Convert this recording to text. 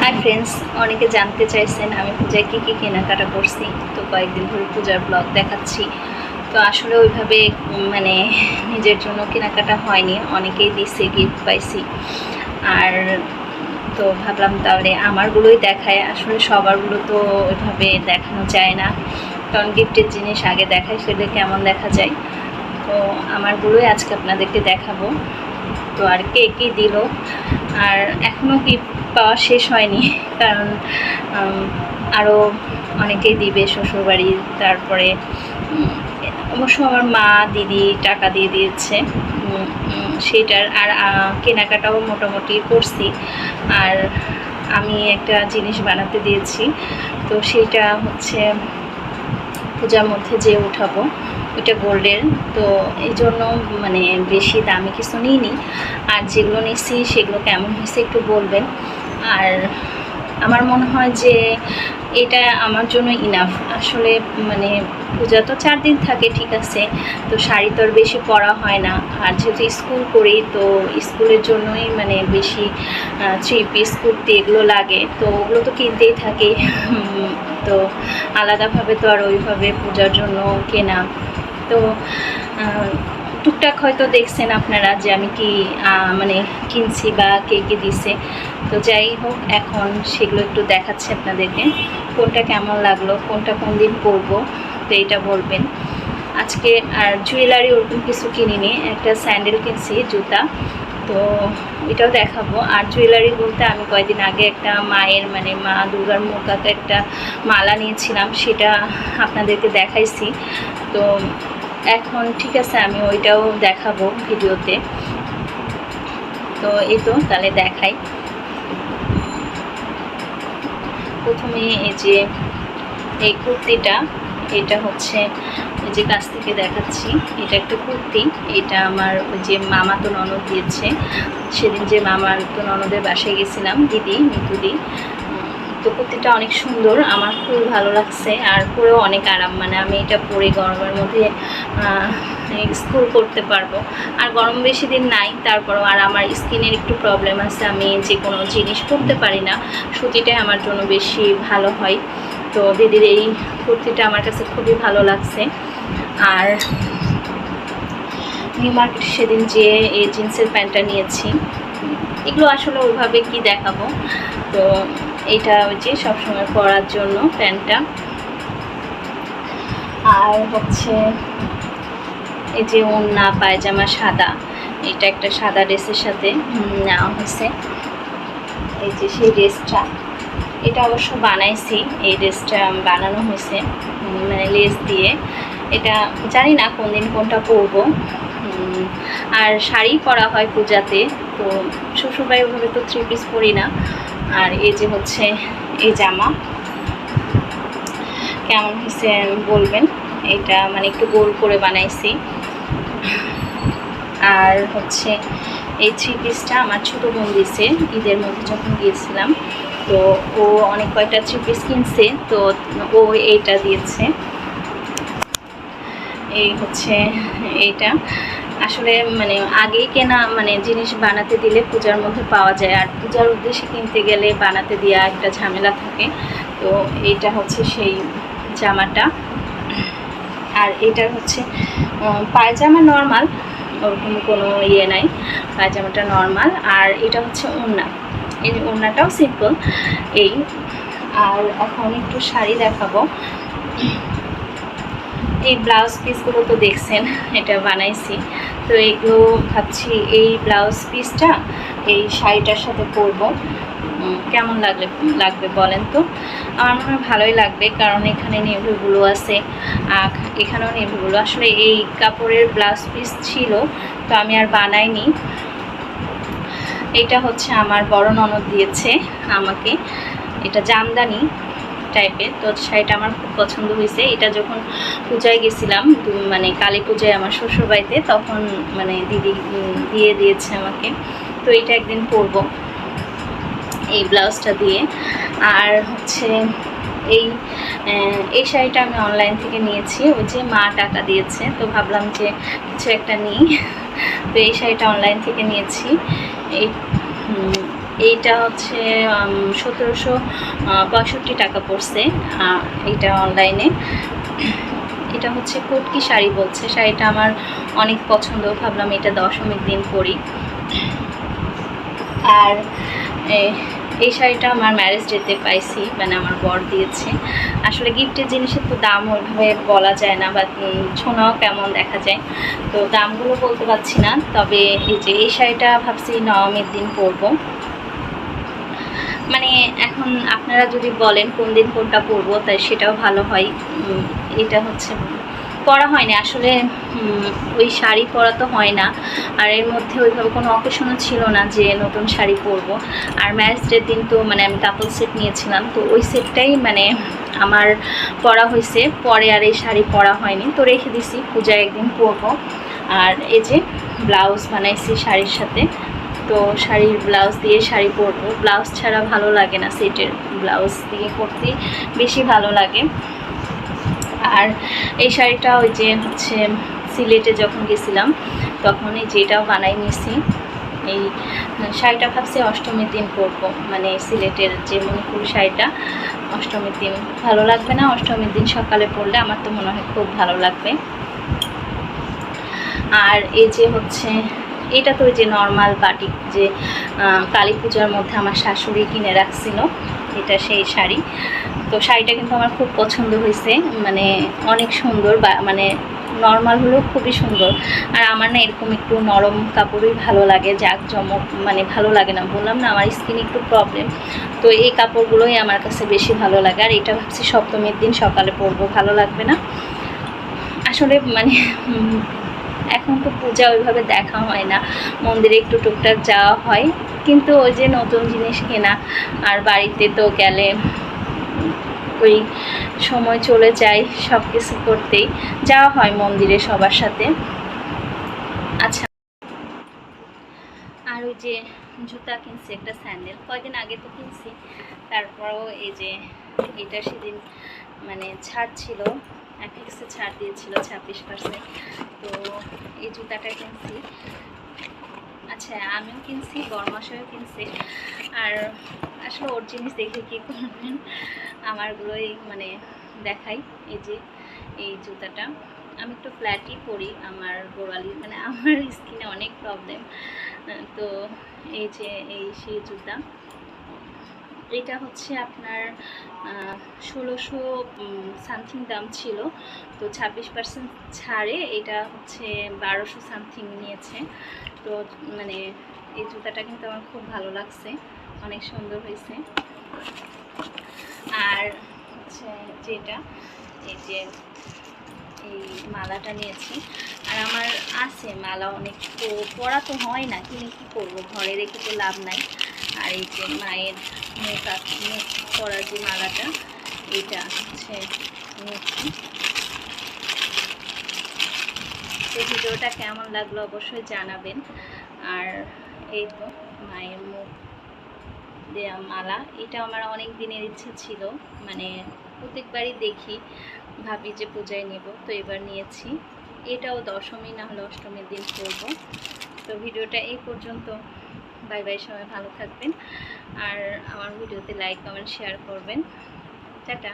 Hi friends, অনেকে জানতে চাইছেন আমি পূজায় কী কী কেনাকাটা করছি। তো কয়েকদিন ধরে পূজার ব্লগ দেখাচ্ছি। তো আসলে ওইভাবে মানে নিজের জন্য কেনাকাটা হয়নি, অনেকেই দিচ্ছে, গিফট পাইছি। আর তো ভাবলাম তাহলে আমারগুলোই দেখায়। আসলে সবারগুলো তো ওইভাবে দেখানো যায় না, কারণ গিফটের জিনিস আগে দেখায়, সেটা কেমন দেখা যায়। তো আমারগুলোই আজকে আপনাদেরকে দেখাবো। তো আর কে কী দিল, আর এখনও গিফট পাওয়া শেষ হয়নি, কারণ আরও অনেকেই দিবে শ্বশুরবাড়ি। তারপরে অবশ্য আমার মা দিদি টাকা দিয়ে দিয়েছে সেটার। আর কেনাকাটাও মোটামুটি করছি। আর আমি একটা জিনিস বানাতে দিয়েছি, তো সেটা হচ্ছে পূজার মধ্যে যে উঠাবো, ওইটা গোল্ডের। তো এই জন্য মানে বেশি দামি কিছু নিইনি। আর যেগুলো নিচ্ছি সেগুলো কেমন হয়েছে একটু বলবেন। আর আমার মনে হয় যে এটা আমার জন্য ইনাফ। আসলে মানে পূজা তো 4 দিন থাকে, ঠিক আছে, তো শাড়ি তো আর বেশি পরা হয় না। আর যেহেতু স্কুল করি, তো স্কুলের জন্যই মানে বেশি 3 পিস কুর্তি এগুলো লাগে, তো ওগুলো তো কিনতেই থাকে। তো আলাদাভাবে তো আর ওইভাবে পূজার জন্য কেনা। তো টুকটাক হয়তো দেখছেন আপনারা যে আমি কি মানে কিনছি বা কে কে দিছে। তো যাই হোক, এখন সেগুলো একটু দেখাচ্ছি আপনাদেরকে, কোনটা কেমন লাগলো, কোনটা কোন দিন পরবো, তো এইটা বলবেন আজকে। আর জুয়েলারি ওরকম কিছু কিনিনি, একটা স্যান্ডেল কিনছি, জুতা, তো এটাও দেখাবো। আর জুয়েলারি বলতে আমি কয়েকদিন আগে একটা মায়ের মানে মা দুর্গার মুখাতে একটা মালা নিয়েছিলাম, সেটা আপনাদেরকে দেখাইছি। তো এখন ঠিক আছে, আমি ওইটাও দেখাবো ভিডিওতে। তো এই তো তাহলে দেখাই। প্রথমে এই যে এই কুর্তিটা, এটা হচ্ছে ওই যে কাছ থেকে দেখাচ্ছি, এটা একটা কুর্তি। এটা আমার ওই যে মামাতো ননদ দিয়েছে। সেদিন যে মামাতো ননদের বাসায় গেছিলাম, দিদি মিতুদি, তো কুর্তিটা অনেক সুন্দর, আমার খুব ভালো লাগছে। আর পরেও অনেক আরাম, মানে আমি এটা পরে গরমের মধ্যে স্কুল করতে পারবো। আর গরম বেশি দিন নাই, তারপরেও আর আমার স্কিনের একটু প্রবলেম আছে, আমি যে কোনো জিনিস করতে পারি না, সুতিটাই আমার জন্য বেশি ভালো হয়। তো দিদির এই কুর্তিটা আমার কাছে খুবই ভালো লাগছে। আর নিউ মার্কেট সেদিন যে এই জিন্সের প্যান্টটা নিয়েছি, এগুলো আসলে ওইভাবে কি দেখাবো। তো এটা ওই যে সবসময় পরার জন্য প্যান্টটা। আর হচ্ছে এই যে ওড়না পায়জামা সাদা, এটা একটা সাদা ড্রেসের সাথে নেওয়া হয়েছে। এই যে সেই ড্রেসটা, এটা অবশ্য বানাইছি, এই ড্রেসটা বানানো হয়েছে মানে লেস দিয়ে। এটা জানি না কোন দিন কোনটা পরবো। আর শাড়ি পরা হয় পূজাতে, তো শ্বশুরবাড়ি ওভাবে তো 3 পিস পরি না। আর এই যে হচ্ছে এই জামা, কেমন হয়েছে বলবেন। এটা মানে একটু গোল করে বানাইছি। আর হচ্ছে এই 3 পিসটা আমার ছোটো বোন দিয়েছে ঈদের মধ্যে যখন গিয়েছিলাম। তো ও অনেক কয়টা 3 পিস কিনছে, তো ও এইটা দিয়েছে। এই হচ্ছে এইটা। আসলে মানে আগেই কেনা মানে জিনিস বানাতে দিলে পূজার মধ্যে পাওয়া যায়, আর পূজার উদ্দেশ্যে কিনতে গেলে বানাতে দেওয়া একটা ঝামেলা থাকে। তো এইটা হচ্ছে সেই জামাটা। আর এটা হচ্ছে পায়জামা নর্মাল, ওরকম কোনো ইয়ে নাই, পায়জামাটা নর্মাল। আর এটা হচ্ছে ওড়না, এই ওড়নাটাও সিম্পল এই। আর এখন একটু শাড়ি দেখাবো। এই ব্লাউজ পিসগুলো তো দেখছেন, এটা বানাইছি। তো এগুলো ভাবছি এই ব্লাউজ পিসটা এই শাড়িটার সাথে পরবো, কেমন লাগবে বলেন তো। আমার মনে হয় ভালোই লাগবে, কারণ এখানে নেভিগুলো আছে, এখানেও নেভিগুলো। আসলে এই কাপড়ের ব্লাউজ পিস ছিল, তো আমি আর বানাইনি। এটা হচ্ছে আমার বড় ননদ দিয়েছে আমাকে, এটা জামদানি টাইপের। তো শাড়িটা আমার খুব পছন্দ হয়েছে। এটা যখন পূজায় গেছিলাম, মানে কালী পূজায় আমার শ্বশুরবাড়িতে, তখন মানে দিদি দিয়ে দিয়েছে আমাকে। তো এটা একদিন পরবো এই ব্লাউজটা দিয়ে। আর হচ্ছে এই শাড়িটা আমি অনলাইন থেকে নিয়েছি, ওই যে মা টাকা দিয়েছে, তো ভাবলাম যে কিছু একটা নিই। তো এই শাড়িটা অনলাইন থেকে নিয়েছি। এই এইটা হচ্ছে 1765 টাকা পড়ছে এইটা অনলাইনে। এটা হচ্ছে কটকি শাড়ি বলছে, শাড়িটা আমার অনেক পছন্দ, ভাবলাম এটা দশমীর দিন পরি। আর এই শাড়িটা আমার ম্যারেজ ডেতে পাইছি, মানে আমার বর দিয়েছে। আসলে গিফটের জিনিসের তো দাম ওইভাবে বলা যায় না, বা ছোঁয়াও কেমন দেখা যায়, তো দামগুলো বলতে পারছি না। তবে এই শাড়িটা ভাবছি নবমীর দিন পরবো। মানে এখন আপনারা যদি বলেন কোন দিন কোনটা পরবো, তাই সেটাও ভালো হয়। এটা হচ্ছে পরা হয়নি আসলে, ওই শাড়ি পরা তো হয় না, আর এর মধ্যে ওইভাবে কোনো অকেশনও ছিল না যে নতুন শাড়ি পরবো। আর ম্যারেজ ডের দিন তো মানে আমি কাপল সেট নিয়েছিলাম, তো ওই সেটটাই মানে আমার পরা হয়েছে, পরে আর এই শাড়ি পরা হয়নি, তো রেখে দিছি, পূজায় একদিন পরবো। আর এই যে ব্লাউজ বানাইছি শাড়ির সাথে, তো শাড়ির ব্লাউজ দিয়ে শাড়ি পরবো। ব্লাউজ ছাড়া ভালো লাগে না, সেটের ব্লাউজ দিয়ে পরতে বেশি ভালো লাগে। আর এই শাড়িটা ওই যে হচ্ছে সিলেটে যখন গেছিলাম তখন এই যেটাও বানাই নিছি। এই শাড়িটা ভাবছি অষ্টমীর দিন পরবো, মানে সিলেটের যে মণিপুরি শাড়িটা অষ্টমীর দিন ভালো লাগবে না, অষ্টমীর দিন সকালে পরলে আমার তো মনে হয় খুব ভালো লাগবে। আর এই যে হচ্ছে এটা তো ওই যে নর্মাল বাটিক, যে কালী পূজার মধ্যে আমার শাশুড়ি কিনে রাখছিল, এটা সেই শাড়ি। তো শাড়িটা কিন্তু আমার খুব পছন্দ হয়েছে, মানে অনেক সুন্দর, বা মানে নর্মাল হলেও খুবই সুন্দর। আর আমার না এরকম একটু নরম কাপড়ই ভালো লাগে, জাঁকজমক মানে ভালো লাগে না, বললাম না আমার স্কিন একটু প্রবলেম, তো এই কাপড়গুলোই আমার কাছে বেশি ভালো লাগে। আর এটা ভাবছি সপ্তমীর দিন সকালে পরবো, ভালো লাগবে না আসলে, মানে এখন তো পূজা ওইভাবে দেখা হয় না, মন্দিরে একটু টুকটাক যাওয়া হয়, কিন্তু ওই যে নতুন জিনিস কেনা আর বাড়িতে তো গেলে ওই সময় চলে যায়, সব কিছু করতেই যাওয়া হয় মন্দিরে সবার সাথে। আচ্ছা, আর ওই যে জুতা কিনছি, একটা স্যান্ডেল কয়দিন আগে তো কিনছি, তারপরেও এই যে এটা সেদিন মানে ছাড় ছিল, অ্যাপেক্সে ছাড় দিয়েছিল 26%, তো এই জুতাটা কিনছি। আচ্ছা, আমিও কিনছি, বড়মাসাও কিনছে। আর আসলে ওর জিনিস দেখে কী করবেন, আমারগুলোই মানে দেখাই। এই যে এই জুতাটা আমি একটু ফ্ল্যাটই পরি, আমার গোড়ালি মানে আমার স্কিনে অনেক প্রবলেম, তো এই যে এই সেই জুতা, এটা হচ্ছে আপনার 1600 সামথিং দাম ছিল, তো 26% ছাড়ে এটা হচ্ছে 1200 সামথিং নিয়েছে। তো মানে এই জুতাটা কিন্তু আমার খুব ভালো লাগছে, অনেক সুন্দর হয়েছে। আর হচ্ছে যেটা এই যে এই মালাটা নিয়েছি, আর আমার আছে মালা অনেক, তো পরা তো হয় না, কিনে কী করবো, ঘরে রেখে তো লাভ নাই। আর এই যে মায়ের মুখ করা যে মালাটা, এইটা হচ্ছে নিয়েছি। তো ভিডিওটা কেমন লাগলো অবশ্যই জানাবেন। আর এই তো মায়ের মুখ দেয়া মালা, এটা আমার অনেক দিনের ইচ্ছা ছিল, মানে প্রত্যেকবারই দেখি, ভাবি যে পূজায় নেব, তো এবার নিয়েছি। এটাও দশমী না হলে অষ্টমীর দিন করব। তো ভিডিওটা এই পর্যন্ত, বাই বাই, সবাই ভালো থাকবেন, আর আমার ভিডিওতে লাইক কমেন্ট শেয়ার করবেন, টাটা।